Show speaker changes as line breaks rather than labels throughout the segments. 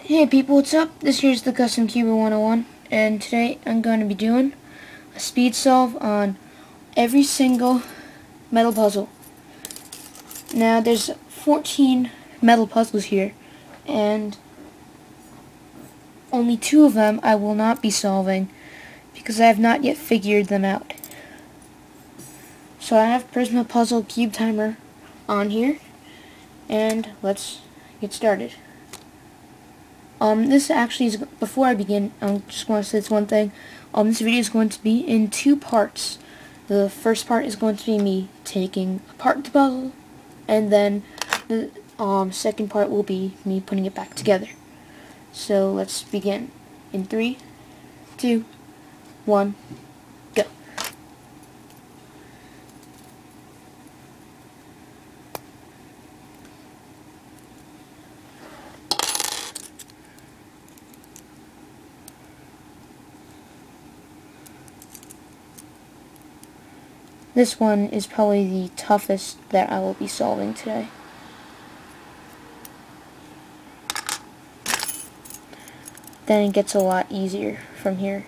Hey people, what's up? This here's the Custom Cuber 101, and today I'm going to be doing a speed solve on every single metal puzzle. Now there's 14 metal puzzles here, and only 2 of them I will not be solving because I have not yet figured them out. So I have Prisma Puzzle Cube Timer on here, and let's get started. This actually is, before I begin, I just want to say this one thing. This video is going to be in 2 parts. The first part is going to be me taking apart the puzzle, and then the second part will be me putting it back together. So let's begin. In 3, 2, 1, go. This one is probably the toughest that I will be solving today. Then it gets a lot easier from here.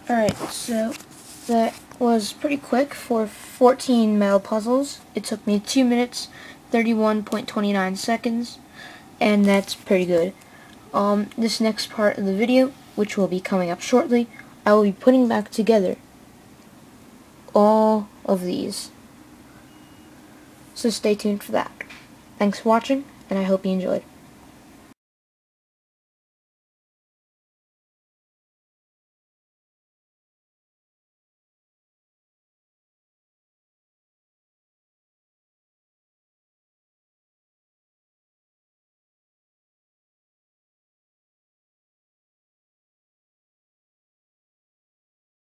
Alright, so that was pretty quick for 14 metal puzzles. It took me 2 minutes, 31.29 seconds, and that's pretty good. This next part of the video, which will be coming up shortly, I will be putting back together all of these. So stay tuned for that. Thanks for watching, and I hope you enjoyed.